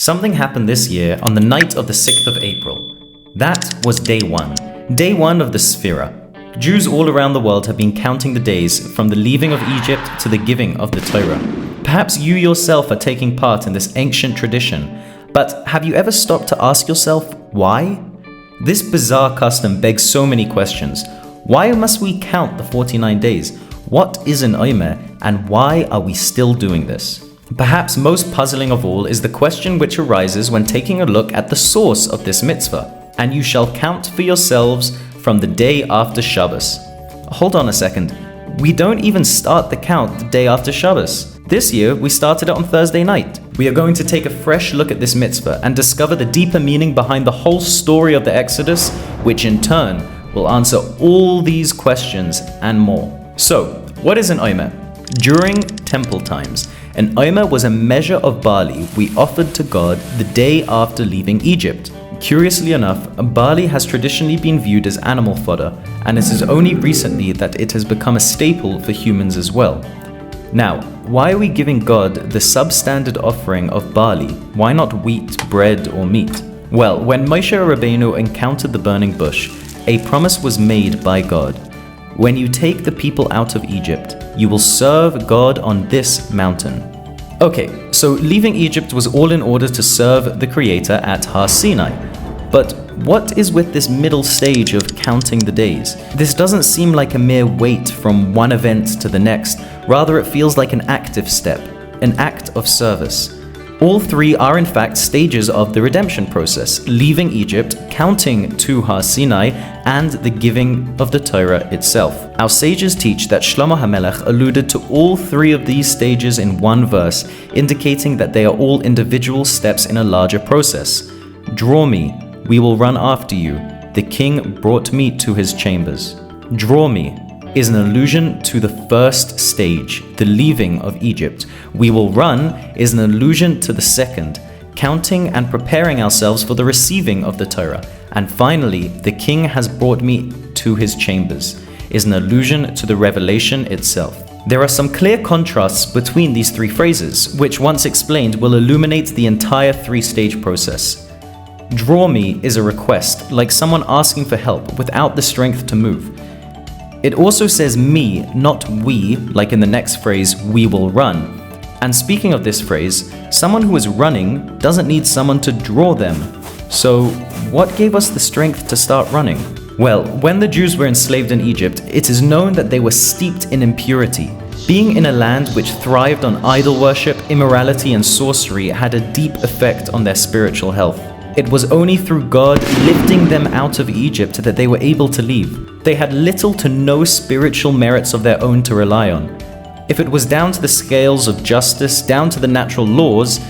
Something happened this year on the night of the 6th of April. That was day one of the Sphira. Jews all around the world have been counting the days from the leaving of Egypt to the giving of the Torah. Perhaps you yourself are taking part in this ancient tradition, but have you ever stopped to ask yourself why? This bizarre custom begs so many questions. Why must we count the 49 days? What is an Omer, and why are we still doing this? Perhaps most puzzling of all is the question which arises when taking a look at the source of this mitzvah. And you shall count for yourselves from the day after Shabbos. Hold on a second. We don't even start the count the day after Shabbos. This year, we started it on Thursday night. We are going to take a fresh look at this mitzvah and discover the deeper meaning behind the whole story of the Exodus, which in turn will answer all these questions and more. So, what is an Omer? During temple times, an Omer was a measure of barley we offered to God the day after leaving Egypt. Curiously enough, barley has traditionally been viewed as animal fodder, and it is only recently that it has become a staple for humans as well. Now, why are we giving God the substandard offering of barley? Why not wheat, bread, or meat? Well, when Moshe Rabbeinu encountered the burning bush, a promise was made by God. When you take the people out of Egypt, you will serve God on this mountain. Okay, so leaving Egypt was all in order to serve the Creator at Har Sinai. But what is with this middle stage of counting the days? This doesn't seem like a mere wait from one event to the next. Rather, it feels like an active step, an act of service. All three are in fact stages of the redemption process: leaving Egypt, counting to Har Sinai, and the giving of the Torah itself. Our sages teach that Shlomo HaMelech alluded to all three of these stages in one verse, indicating that they are all individual steps in a larger process. Draw me, we will run after you. The king brought me to his chambers. Draw me is an allusion to the first stage, the leaving of Egypt. We will run is an allusion to the second, counting and preparing ourselves for the receiving of the Torah. And finally, the king has brought me to his chambers is an allusion to the revelation itself. There are some clear contrasts between these three phrases, which once explained will illuminate the entire three-stage process. Draw me is a request, like someone asking for help without the strength to move. It also says me, not we, like in the next phrase, we will run. And speaking of this phrase, someone who is running doesn't need someone to draw them. So, what gave us the strength to start running? Well, when the Jews were enslaved in Egypt, it is known that they were steeped in impurity. Being in a land which thrived on idol worship, immorality, and sorcery had a deep effect on their spiritual health. It was only through God lifting them out of Egypt that they were able to leave. They had little to no spiritual merits of their own to rely on. If it was down to the scales of justice, down to the natural laws,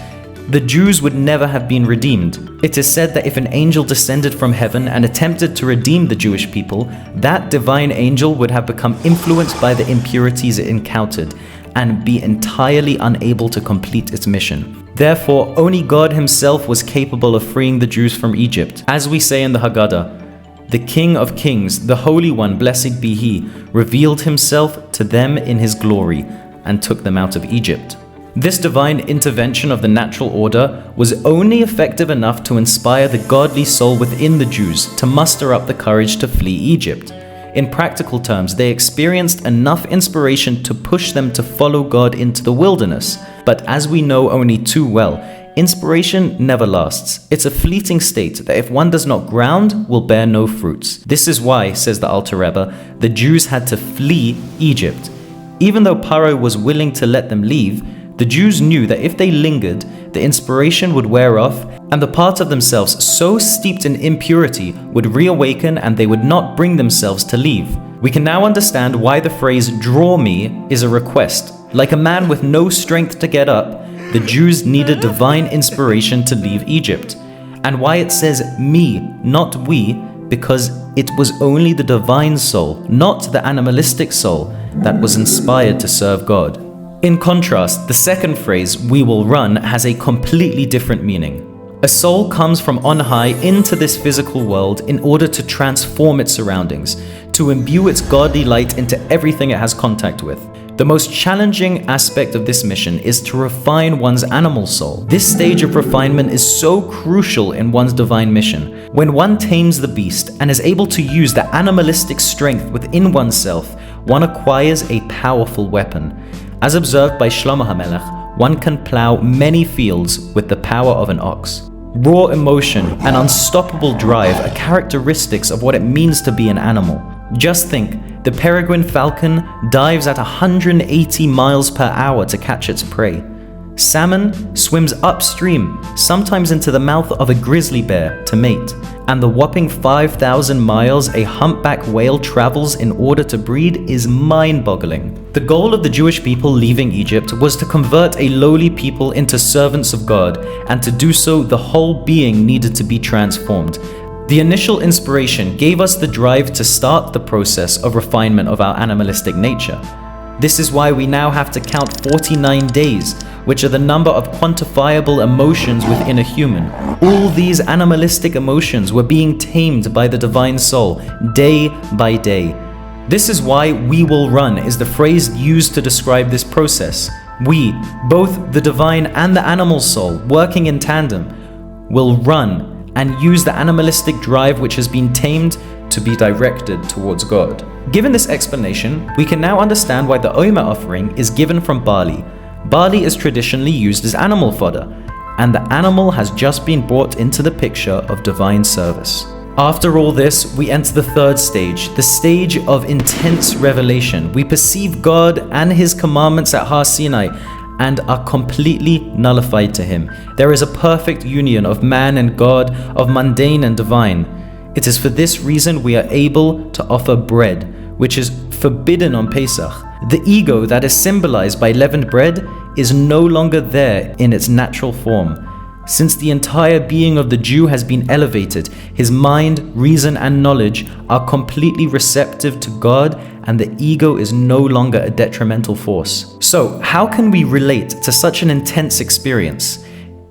the Jews would never have been redeemed. It is said that if an angel descended from heaven and attempted to redeem the Jewish people, that divine angel would have become influenced by the impurities it encountered and be entirely unable to complete its mission. Therefore, only God himself was capable of freeing the Jews from Egypt. As we say in the Haggadah, the King of Kings, the Holy One, blessed be He, revealed himself to them in his glory and took them out of Egypt. This divine intervention of the natural order was only effective enough to inspire the godly soul within the Jews to muster up the courage to flee Egypt. In practical terms, they experienced enough inspiration to push them to follow God into the wilderness. But as we know only too well, inspiration never lasts. It's a fleeting state that if one does not ground, will bear no fruits. This is why, says the Alter Rebbe, the Jews had to flee Egypt. Even though Paro was willing to let them leave, the Jews knew that if they lingered, the inspiration would wear off, and the part of themselves so steeped in impurity would reawaken and they would not bring themselves to leave. We can now understand why the phrase "draw me" is a request. Like a man with no strength to get up, the Jews needed divine inspiration to leave Egypt. And why it says me, not we, because it was only the divine soul, not the animalistic soul, that was inspired to serve God. In contrast, the second phrase, we will run, has a completely different meaning. A soul comes from on high into this physical world in order to transform its surroundings, to imbue its godly light into everything it has contact with. The most challenging aspect of this mission is to refine one's animal soul. This stage of refinement is so crucial in one's divine mission. When one tames the beast and is able to use the animalistic strength within oneself, one acquires a powerful weapon. As observed by Shlomo HaMelech, one can plow many fields with the power of an ox. Raw emotion and unstoppable drive are characteristics of what it means to be an animal. Just think, the peregrine falcon dives at 180 miles per hour to catch its prey. Salmon swims upstream, sometimes into the mouth of a grizzly bear to mate. And the whopping 5,000 miles a humpback whale travels in order to breed is mind-boggling. The goal of the Jewish people leaving Egypt was to convert a lowly people into servants of God, and to do so, the whole being needed to be transformed. The initial inspiration gave us the drive to start the process of refinement of our animalistic nature. This is why we now have to count 49 days, which are the number of quantifiable emotions within a human. All these animalistic emotions were being tamed by the divine soul, day by day. This is why "we will run" is the phrase used to describe this process. We, both the divine and the animal soul, working in tandem, will run and use the animalistic drive which has been tamed to be directed towards God. Given this explanation, we can now understand why the Omer offering is given from barley. Barley is traditionally used as animal fodder, and the animal has just been brought into the picture of divine service. After all this, we enter the third stage, the stage of intense revelation. We perceive God and His commandments at Har Sinai and are completely nullified to Him. There is a perfect union of man and God, of mundane and divine. It is for this reason we are able to offer bread, which is forbidden on Pesach. The ego that is symbolized by leavened bread is no longer there in its natural form. Since the entire being of the Jew has been elevated, his mind, reason, and knowledge are completely receptive to God, and the ego is no longer a detrimental force. So, how can we relate to such an intense experience?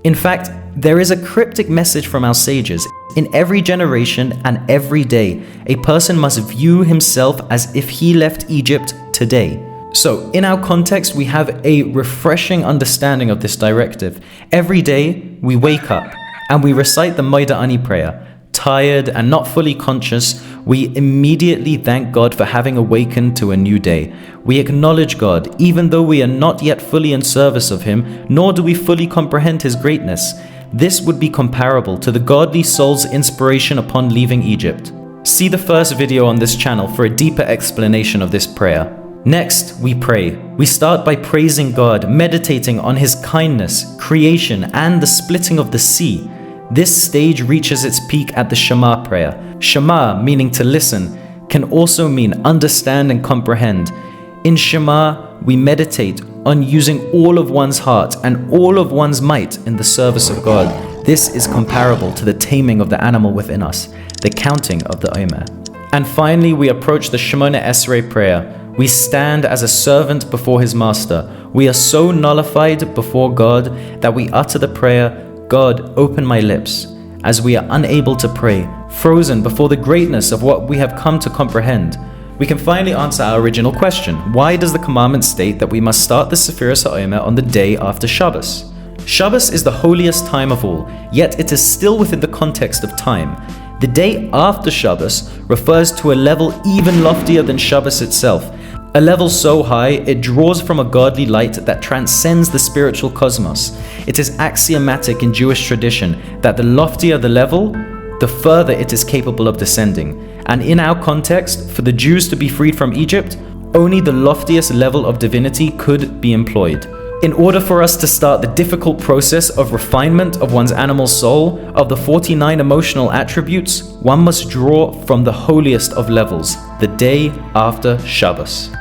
In fact, there is a cryptic message from our sages. In every generation and every day, a person must view himself as if he left Egypt today. So, in our context, we have a refreshing understanding of this directive. Every day, we wake up and we recite the Moida Ani prayer. Tired and not fully conscious, we immediately thank God for having awakened to a new day. We acknowledge God, even though we are not yet fully in service of Him, nor do we fully comprehend His greatness. This would be comparable to the godly soul's inspiration upon leaving Egypt. See the first video on this channel for a deeper explanation of this prayer. Next, we pray. We start by praising God, meditating on His kindness, creation, and the splitting of the sea. This stage reaches its peak at the Shema prayer. Shema, meaning to listen, can also mean understand and comprehend. In Shema, we meditate on using all of one's heart and all of one's might in the service of God. This is comparable to the taming of the animal within us, the counting of the Omer. And finally, we approach the Shemona Esrei prayer. We stand as a servant before His master. We are so nullified before God that we utter the prayer, "God, open my lips," as we are unable to pray, frozen before the greatness of what we have come to comprehend. We can finally answer our original question. Why does the commandment state that we must start the Sefiras HaOmer on the day after Shabbos? Shabbos is the holiest time of all, yet it is still within the context of time. The day after Shabbos refers to a level even loftier than Shabbos itself, a level so high it draws from a godly light that transcends the spiritual cosmos. It is axiomatic in Jewish tradition that the loftier the level, the further it is capable of descending. And in our context, for the Jews to be freed from Egypt, only the loftiest level of divinity could be employed. In order for us to start the difficult process of refinement of one's animal soul, of the 49 emotional attributes, one must draw from the holiest of levels, the day after Shabbos.